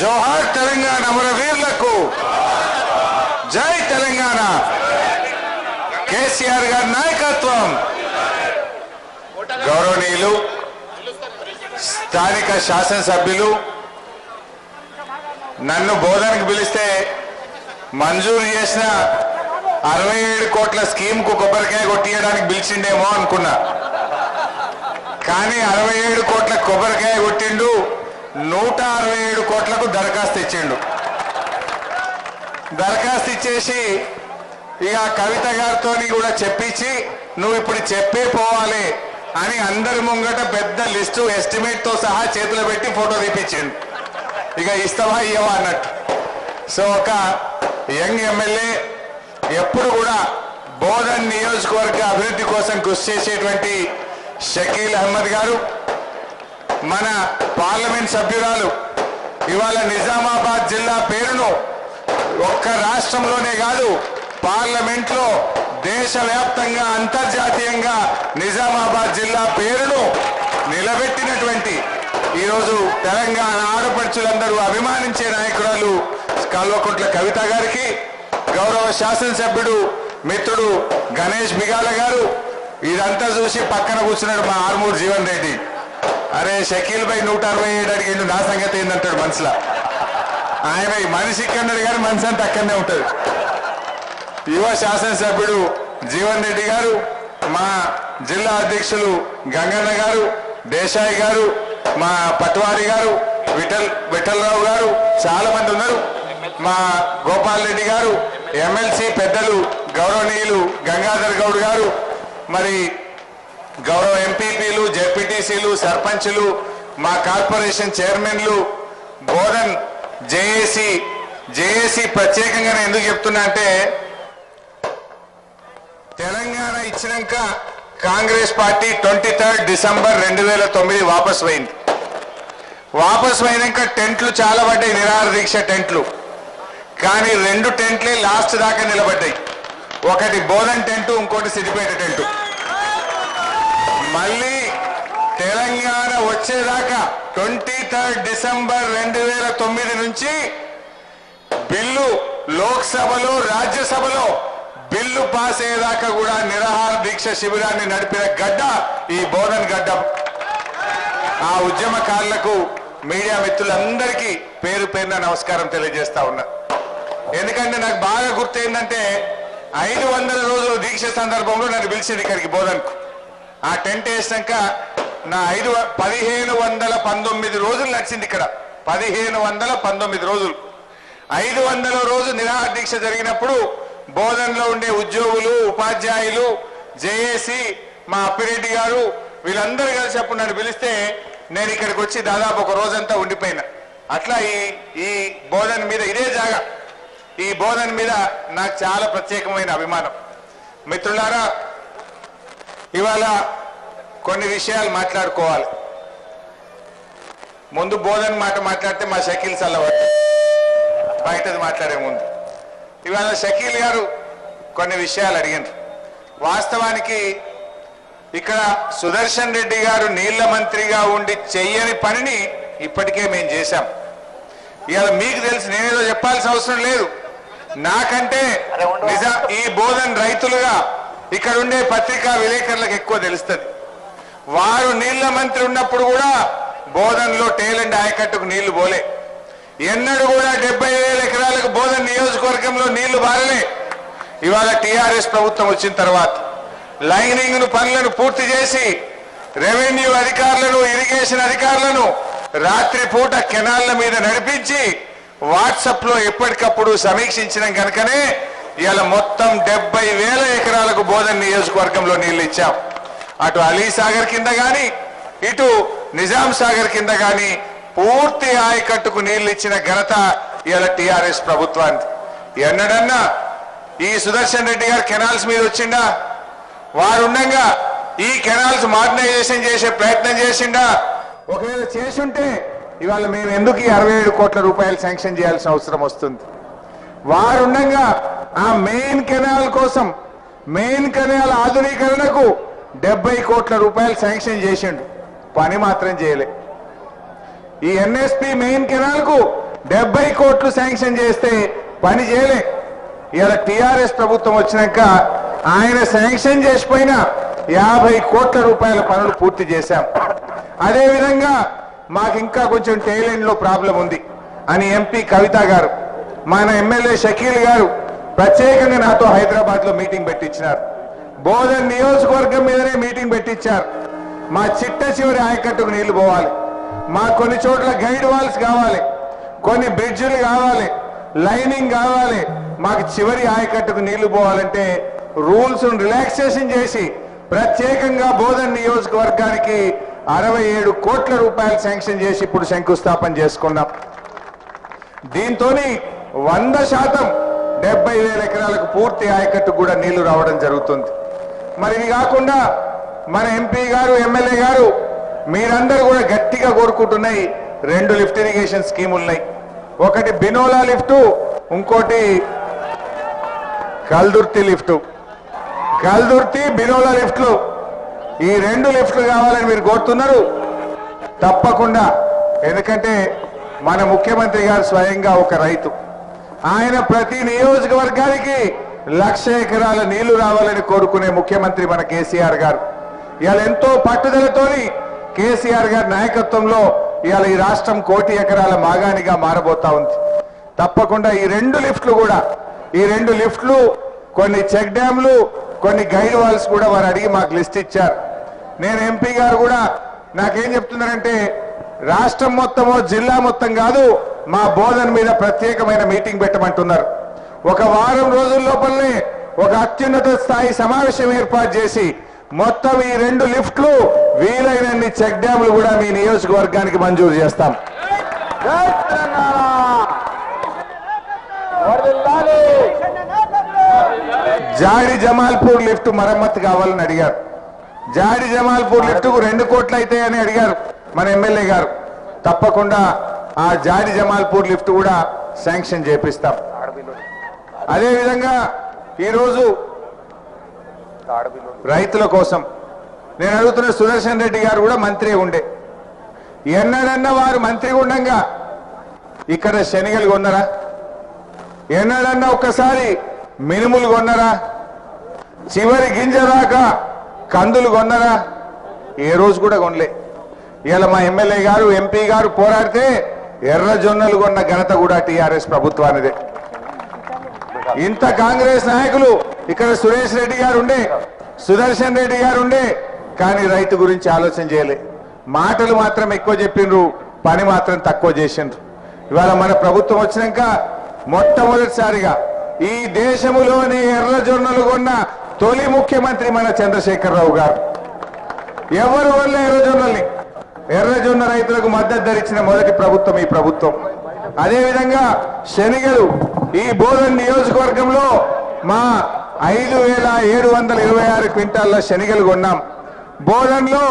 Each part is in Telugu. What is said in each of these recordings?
జోహార్ తెలంగాణ అమరవీరులకు జై తెలంగాణ. కేసీఆర్ గారి నాయకత్వం. గౌరవనీయులు స్థానిక శాసనసభ్యులు నన్ను బోధనకు పిలిస్తే మంజూరు చేసిన 67 కోట్ల స్కీమ్కు కొబ్బరికాయ కొట్టియడానికి పిలిచిండేమో అనుకున్నా. కానీ 67 కోట్ల కొబ్బరికాయ కొట్టిండు, 167 కోట్లకు దరఖాస్తు ఇచ్చిండు. దరఖాస్తు ఇచ్చేసి ఇక కవిత గారితో కూడా చెప్పించి నువ్వు ఇప్పుడు చెప్పే పోవాలి అని అందరి ముంగట పెద్ద లిస్టు ఎస్టిమేట్ తో సహా చేతిలో పెట్టి ఫోటో తీపించిండు. ఇక ఇస్తావా ఇయ్యవా అన్నట్టు. సో ఒక యంగ్ ఎమ్మెల్యే ఎప్పుడు కూడా బోధన్ నియోజకవర్గ అభివృద్ధి కోసం కృషి చేసేటువంటి షకీల్ అహ్మద్ గారు, మన పార్లమెంట్ సభ్యురాలు ఇవాళ నిజామాబాద్ జిల్లా పేరును ఒక్క రాష్ట్రంలోనే కాదు పార్లమెంట్ లో దేశవ్యాప్తంగా అంతర్జాతీయంగా నిజామాబాద్ జిల్లా పేరును నిలబెట్టినటువంటి ఈరోజు తెలంగాణ ఆడపడుచులందరూ అభిమానించే నాయకురాలు కల్వకుంట్ల కవిత గారికి, గౌరవ శాసనసభ్యుడు మిత్రుడు గణేష్ బిగాల గారు, ఇదంతా చూసి పక్కన కూర్చున్నాడు మా ఆర్మూర్ జీవన్ రెడ్డి. అరే షకీల్ భాయ్ 167 అడిగిండు, నా సంగతి ఏందంటాడు మనసులో. ఆయన మనిషి ఇక్కడన్నాడు కానీ మనసు అంతా అక్కడనే ఉంటుంది. యువ శాసనసభ్యుడు జీవన్ రెడ్డి గారు, మా జిల్లా అధ్యక్షులు గంగన్న గారు, దేశాయ్ గారు, మా పట్వారి గారు, విఠలరావు గారు, చాలా మంది ఉన్నారు. మా గోపాల్ రెడ్డి గారు, ఎమ్మెల్సీ పెద్దలు గౌరవనీయులు గంగాధర్ గౌడ్ గారు, మరి గౌరవ ఎంపీపీలు, జెడ్పీటీసీలు, సర్పంచులు, మా కార్పొరేషన్ చైర్మన్లు, బోధన్ జేఏసీ ప్రత్యేకంగా నేను ఎందుకు చెప్తున్నా అంటే తెలంగాణ ఇచ్చినాక కాంగ్రెస్ పార్టీ 23 డిసెంబర్ 2009 వాపస్ పోయింది. వాపస్ పోయినాక టెంట్లు చాలా పడ్డాయి, నిరాహార దీక్ష టెంట్లు. కానీ 2 టెంట్లే లాస్ట్ దాకా నిలబడ్డాయి. ఒకటి బోధన్ టెంటు, ఇంకోటి సిద్దిపేట టెంటు. మళ్ళీ తెలంగాణ వచ్చేదాకా 23 డిసెంబర్ 2009 నుంచి బిల్లు లోక్సభలో రాజ్యసభలో బిల్లు పాస్ అయ్యేదాకా కూడా నిరాహార దీక్ష శిబిరాన్ని నడిపిన గడ్డ ఈ బోధన్ గడ్డ. ఆ ఉద్యమకారులకు మీడియా మిత్రులందరికీ పేరు పేరున నమస్కారం తెలియజేస్తా ఉన్నా. ఎందుకంటే నాకు బాగా గుర్తు ఏంటంటే 500 రోజుల దీక్ష సందర్భంలో నన్ను పిలిచింది ఇక్కడికి బోధన్కు. ఆ టెంట్ వేసినాక నా 1519 రోజులు నడిచింది ఇక్కడ. 1519 రోజులు. 500 రోజు నిరాహార దీక్ష జరిగినప్పుడు బోధన్లో ఉండే ఉద్యోగులు, ఉపాధ్యాయులు, జేఏసీ, మా అప్పిరెడ్డి గారు వీళ్ళందరూ కలిసి అప్పుడు నన్ను పిలిస్తే నేను ఇక్కడికి వచ్చి దాదాపు ఒక రోజంతా ఉండిపోయినా. అట్లా ఈ బోధన్ మీద, ఇదే జాగా, ఈ బోధన్ మీద నాకు చాలా ప్రత్యేకమైన అభిమానం. మిత్రులారా, ఇవాళ కొన్ని విషయాలు మాట్లాడుకోవాలి. ముందు బోధన్ మాట మాట్లాడితే మా షకీల్ సల్లవాడు బయటది మాట్లాడే ముందు. ఇవాళ షకీల్ గారు కొన్ని విషయాలు అడిగారు. వాస్తవానికి ఇక్కడ సుదర్శన్ రెడ్డి గారు నీళ్ల మంత్రిగా ఉండి చెయ్యని పనిని ఇప్పటికే మేము చేశాం. ఇవాళ మీకు తెలిసి నేనేదో చెప్పాల్సిన అవసరం లేదు. నాకంటే ఈ బోధన్ రైతులుగా ఇక్కడ ఉండే పత్రికా విలేకరులకు ఎక్కువ తెలుస్తుంది. వారు నీళ్ల మంత్రి ఉన్నప్పుడు కూడా బోధన్లో టేలెంట్ ఆయకట్టుకు నీళ్లు పోలే. ఎన్నడూ కూడా 70,000 ఎకరాలకు బోధన్ నియోజకవర్గంలో నీళ్లు బారలే. ఇవాళ టీఆర్ఎస్ ప్రభుత్వం వచ్చిన తర్వాత లైనింగ్ పనులను పూర్తి చేసి రెవెన్యూ అధికారులను, ఇరిగేషన్ అధికారులను రాత్రి పూట కెనాళ్ల మీద నడిపించి వాట్సాప్ లో ఎప్పటికప్పుడు సమీక్షించడం కనుకనే ఇవాళ మొత్తం 70,000 ఎకరాలకు బోధన్ నియోజకవర్గంలో నీళ్లు ఇచ్చాం. అటు అలీసాగర్ కింద గాని, ఇటు నిజాం సాగర్ కింద గాని పూర్తి ఆయకట్టుకు నీళ్లు ఇచ్చిన ఘనత ఇవాళ టీఆర్ఎస్ ప్రభుత్వానికి. ఎన్నడన్నా ఈ సుదర్శన్ రెడ్డి గారు కెనాల్స్ మీద వచ్చిండా? వారుండగా ఈ కెనాల్స్ మోడర్నైజేషన్ చేసే ప్రయత్నం చేసిండా? ఒకవేళ చేసుంటే ఇవాళ మేము ఎందుకు ఈ 67 కోట్ల రూపాయలు శాంక్షన్ చేయాల్సిన అవసరం వస్తుంది? వారుండగా ఆ మెయిన్ కెనాల్ కోసం, మెయిన్ కెనాల్ ఆధునీకరణకు 70 కోట్ల రూపాయలు శాంక్షన్ చేసిండు, పని మాత్రం చేయలే. ఈ ఎన్ఎస్పి మెయిన్ కెనాల్ కు 70 కోట్లు శాంక్షన్ చేస్తే పని చేయలే. ఇలా టీఆర్ఎస్ ప్రభుత్వం వచ్చినాక ఆయన శాంక్షన్ చేసిపోయిన 50 కోట్ల రూపాయల పనులు పూర్తి చేశాం. అదేవిధంగా మాకు ఇంకా కొంచెం టైలెండ్ లో ప్రాబ్లం ఉంది అని ఎంపీ కవిత గారు, మన ఎమ్మెల్యే షకీల్ గారు ప్రత్యేకంగా నాతో హైదరాబాద్ లో మీటింగ్ పెట్టించినారు. బోధన్ నియోజకవర్గం మీదనే మీటింగ్ పెట్టించారు. మా చిట్ట చివరి ఆయకట్టుకు నీళ్లు పోవాలి, మా కొన్ని చోట్ల గైడ్ వాల్స్ కావాలి, కొన్ని బ్రిడ్జిలు కావాలి, లైనింగ్ కావాలి. మాకు చివరి ఆయకట్టుకు నీళ్లు పోవాలంటే రూల్స్ రిలాక్సేషన్ చేసి ప్రత్యేకంగా బోధన్ నియోజకవర్గానికి 67 కోట్ల రూపాయలు శాంక్షన్ చేసి ఇప్పుడు శంకుస్థాపన చేసుకున్నాం. దీంతో 100% 70,000 ఎకరాలకు పూర్తి ఆయకట్టు కూడా నీళ్లు రావడం జరుగుతుంది. మరి ఇది కాకుండా మన ఎంపీ గారు, ఎమ్మెల్యే గారు మీరందరూ కూడా గట్టిగా కోరుకుంటున్నాయి 2 లిఫ్ట్ ఇరిగేషన్ స్కీములు ఉన్నాయి. ఒకటి బినోలా లిఫ్ట్, ఇంకోటి కల్దుర్తి లిఫ్ట్. కల్దుర్తి బినోలా లిఫ్ట్లు, ఈ 2 లిఫ్ట్లు కావాలని మీరు కోరుతున్నారు. తప్పకుండా, ఎందుకంటే మన ముఖ్యమంత్రి గారు స్వయంగా ఒక రైతు. ఆయన ప్రతి నియోజకవర్గానికి 1,00,000 ఎకరాల నీళ్లు రావాలని కోరుకునే ముఖ్యమంత్రి మన కేసీఆర్ గారు. ఇవాళ ఎంతో పట్టుదలతోని కేసీఆర్ గారి నాయకత్వంలో ఇవాళ ఈ రాష్ట్రం 1 కోటి ఎకరాల మాగాణిగా మారబోతా ఉంది. తప్పకుండా ఈ 2 లిఫ్ట్లు కూడా, ఈ 2 లిఫ్ట్లు, కొన్ని చెక్ డ్యాంలు, కొన్ని గైడ్ వాల్స్ కూడా వారు అడిగి మాకు లిస్ట్ ఇచ్చారు. నేను ఎంపీ గారు కూడా నాకేం చెప్తున్నారంటే రాష్ట్రం మొత్తమో జిల్లా మొత్తం కాదు, మా బోధన మీద ప్రత్యేకమైన మీటింగ్ పెట్టమంటున్నారు. ఒక వారం రోజుల లోపలనే ఒక అత్యున్నత స్థాయి సమావేశం ఏర్పాటు చేసి మొత్తం ఈ 2 లిఫ్ట్లు, వీలైనన్ని చెక్ డ్యాంలు కూడా మీ నియోజకవర్గానికి మంజూరు చేస్తాం. జాడి జమాల్పూర్ లిఫ్ట్ మరమ్మతు కావాలని అడిగారు. జాడి జమాల్పూర్ లిఫ్ట్ కు 2 కోట్లు అయితే అని అడిగారు మన ఎమ్మెల్యే గారు. తప్పకుండా ఆ జాడి జమాల్పూర్ లిఫ్ట్ కూడా శాంక్షన్ చేపిస్తాం. అదేవిధంగా ఈరోజు రైతుల కోసం నేను అడుగుతున్న సుదర్శన్ రెడ్డి గారు కూడా మంత్రి ఉండే, ఎన్నడన్నా వారు మంత్రి ఉండగా ఇక్కడ శనగలు కొన్నారా? ఎన్నడన్నా ఒక్కసారి మినుములు కొన్నారా? చివరి గింజ దాకా కందులు కొన్నారా? ఏ రోజు కూడా కొనలే. ఇలా మా ఎమ్మెల్యే గారు, ఎంపీ గారు పోరాడితే ఎర్ర జొన్నలు కొన్న ఘనత కూడా టీఆర్ఎస్ ప్రభుత్వానిదే. ఇంత కాంగ్రెస్ నాయకులు ఇక్కడ సురేష్ రెడ్డి గారు ఉండే, సుదర్శన్ రెడ్డి గారు ఉండే, కానీ రైతు గురించి ఆలోచన చేయలే. మాటలు మాత్రం ఎక్కువ చెప్పిండ్రు, పని మాత్రం తక్కువ చేసిండ్రు. ఇవాళ మన ప్రభుత్వం వచ్చినాక మొట్టమొదటిసారిగా ఈ దేశంలోని ఎర్ర జొన్నలు కొన్న తొలి ముఖ్యమంత్రి మన చంద్రశేఖరరావు గారు. ఎవరు వల్ల ఎర్ర జొన్న రైతులకు మద్దతు ధరించిన మొదటి ప్రభుత్వం ఈ ప్రభుత్వం. అదేవిధంగా శనగలు ఈ బోధన్ నియోజకవర్గంలో మా 5,726 క్వింటాల శనగలు కొన్నాం. బోధన్లో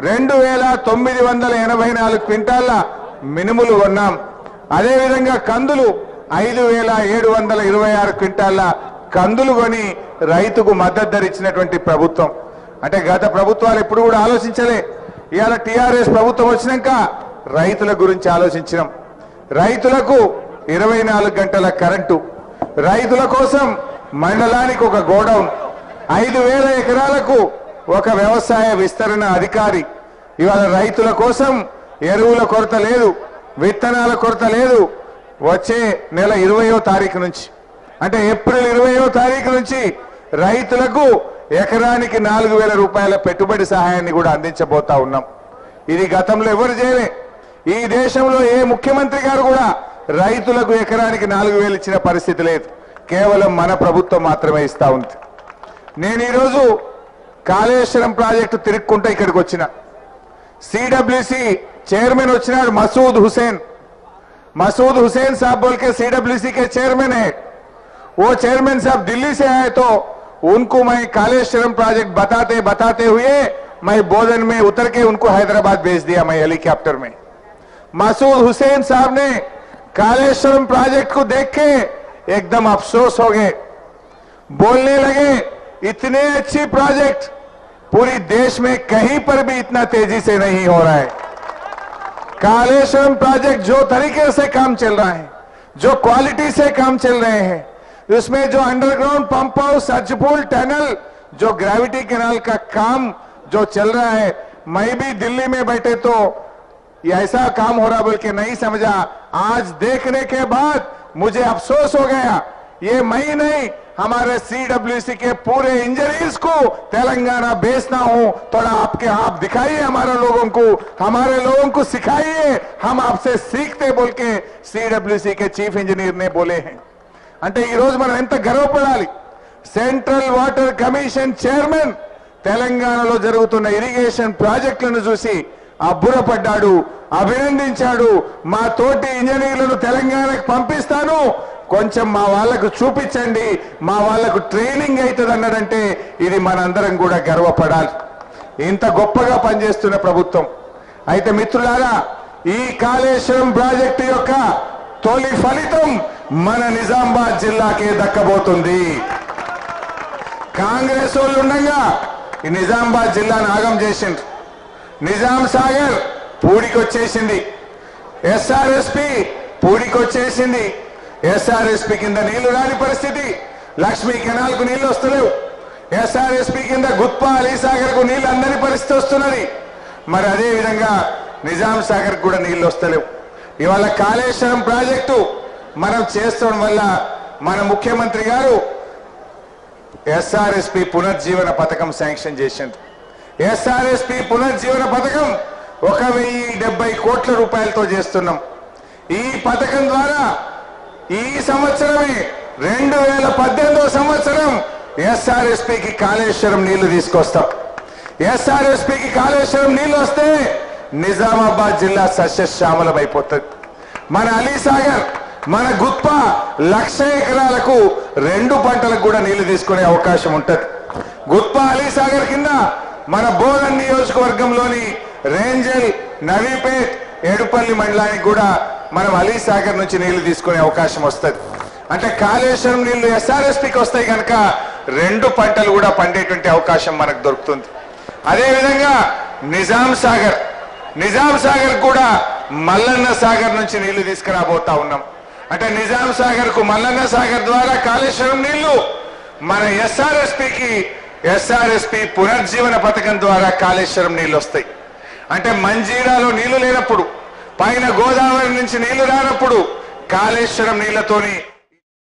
2,984 క్వింటాల మినుములు కొన్నాం. అదేవిధంగా కందులు 5,726 క్వింటాల కందులు కొని రైతుకు మద్దతు ధరించినటువంటి ప్రభుత్వం. అంటే గత ప్రభుత్వాలు ఎప్పుడు కూడా ఆలోచించలే. ఇవాళ టీఆర్ఎస్ ప్రభుత్వం వచ్చినాక రైతుల గురించి ఆలోచించినాం. రైతులకు 24 గంటల కరెంటు, రైతుల కోసం మండలానికి ఒక గోడౌన్, 5,000 ఎకరాలకు ఒక వ్యవసాయ విస్తరణ అధికారి. ఇవాళ రైతుల కోసం ఎరువుల కొరత లేదు, విత్తనాల కొరత లేదు. వచ్చే నెల 20వ తారీఖు నుంచి, అంటే ఏప్రిల్ 20వ తారీఖు నుంచి రైతులకు ఎకరానికి 4,000 రూపాయల పెట్టుబడి సహాయాన్ని కూడా అందించబోతా ఉన్నాం. ఇది గతంలో ఎవరు చేయలే. ఈ దేశంలో ఏ ముఖ్యమంత్రి గారు కూడా రైతులకు ఎకరానికి 4,000 ఇచ్చిన పరిస్థితి లేదు. కేవలం మన ప్రభుత్వం మాత్రమే ఇస్తా ఉంది. నేను ఈరోజు కాళేశ్వరం ప్రాజెక్టు తిరుక్కుంటా ఇక్కడికి వచ్చిన. सीडब्ल्यूसी चेयरमैन వచ్చినాడు मसूद हुसैन साहब बोल के सीडब्ल्यूसी के चेयरमैन है. वो चेयरमैन साहब दिल्ली से आए तो उनको मैं कालेश्वरम प्रोजेक्ट बताते हुए मैं बोधन में उतर के उनको हैदराबाद भेज दिया मैं हेलीकॉप्टर में. मसूद हुसैन साहब ने कालेश्वरम प्रोजेक्ट को देख के एकदम अफसोस हो गए, बोलने लगे इतने अच्छी प्रोजेक्ट पूरी देश में कहीं पर भी इतना तेजी से नहीं हो रहा है. कालेश्वरम प्रोजेक्ट जो तरीके से काम चल रहा है, जो क्वालिटी से काम चल रहे हैं, उसमें जो अंडरग्राउंड पंप हाउस, सर्चपुल टनल, जो ग्रेविटी कैनाल का काम जो चल रहा है, मैं भी दिल्ली में बैठे तो ये ऐसा काम हो रहा बोल के नहीं समझा। आज देखने के बाद मुझे अफसोस हो गया। ये मैं नहीं, हमारे सीडब्ल्यूसी के पूरे इंजीनियर्स को तेलंगाना भेजना हूं। थोड़ा आपके आप दिखाइए हमारे लोगों को सिखाइए, हम आपसे सीखते बोल के सीडब्ल्यूसी के चीफ इंजीनियर ने बोले हैं। అంటే ఈ రోజు మనం ఎంత గర్వపడాలి। సెంట్రల్ వాటర్ కమిషన్ చైర్మన్ తెలంగాణలో జరుగుతున్న ఇరిగేషన్ ప్రాజెక్టులను చూసి అబ్బురపడ్డాడు, అభినందించాడు। మా తోటి ఇంజనీర్లను తెలంగాణకు పంపిస్తాను, కొంచెం మా వాళ్ళకు చూపించండి, మా వాళ్ళకు ట్రైనింగ్ అవుతుంది అన్నాడంటే ఇది మనందరం కూడా గర్వపడాలి। ఇంత గొప్పగా పనిచేస్తున్న ప్రభుత్వం। అయితే మిత్రులారా, ఈ కాళేశ్వరం ప్రాజెక్టు యొక్క తొలి ఫలితం మన నిజామాబాద్ జిల్లాకే దక్కబోతుంది। కాంగ్రెస్ వాళ్ళు ఉండగా ఈ నిజామాబాద్ జిల్లాను ఆగం చేసిండ్రు। నిజాం సాగర్ పూడికొచ్చేసింది, ఎస్ఆర్ఎస్పి పూడికొచ్చేసింది। ఎస్ఆర్ఎస్పి కింద నీళ్లు రాని పరిస్థితి, లక్ష్మీ కెనాల్ కు నీళ్లు వస్తలేవు। ఎస్ఆర్ఎస్పి కింద గుత్పా అలీసాగర్ కు నీళ్లు అందని పరిస్థితి వస్తున్నది। మరి అదే విధంగా నిజాం సాగర్ కూడా నీళ్లు వస్తలేవు। ఇవాళ కాళేశ్వరం ప్రాజెక్టు మనం చేస్తడం వల్ల మన ముఖ్యమంత్రి గారు ఎస్ఆర్ఎస్పి పునర్జీవన పథకం శాంక్షన్ చేసిండ్రు। ఎస్ఆర్ఎస్పి పునర్జీవన పథకం 1070 కోట్ల రూపాయలతో చేస్తున్నాం। ఈ పథకం ద్వారా ఈ సంవత్సరమే 2018 సంవత్సరం ఎస్ఆర్ఎస్పికి కాళేశ్వరం నీళ్లు తీసుకొస్తాం। ఎస్ఆర్ఎస్పికి కాళేశ్వరం నీళ్లు వస్తే నిజామాబాద్ జిల్లా సస్యశ్యామలమైపోతుంది। మన అలీసాగర్, మన గుత్ప 1,00,000 ఎకరాలకు 2 పంటలకు కూడా నీళ్లు తీసుకునే అవకాశం ఉంటుంది। గుత్ప అలీసాగర్ కింద మన బోధన్ నియోజకవర్గంలోని రేంజల్, నవీపేట్, ఏడుపల్లి మండలానికి కూడా మనం అలీసాగర్ నుంచి నీళ్లు తీసుకునే అవకాశం వస్తుంది। అంటే కాళేశ్వరం నీళ్లు ఎస్ఆర్ఎస్పికి వస్తాయి కనుక 2 పంటలు కూడా పండేటువంటి అవకాశం మనకు దొరుకుతుంది। అదేవిధంగా నిజాం సాగర్ కూడా మల్లన్న సాగర్ నుంచి నీళ్లు తీసుకురాబోతా ఉన్నాం। అంటే నిజాం సాగర్ కు మల్లన్న సాగర్ ద్వారా కాళేశ్వరం నీళ్లు మన ఎస్ఆర్ఎస్పి పునర్జీవన పథకం ద్వారా కాళేశ్వరం నీళ్లు వస్తాయి। అంటే మంజీరాలో నీళ్లు లేనప్పుడు, పైన గోదావరి నుంచి నీళ్లు రానప్పుడు కాళేశ్వరం నీళ్లతోని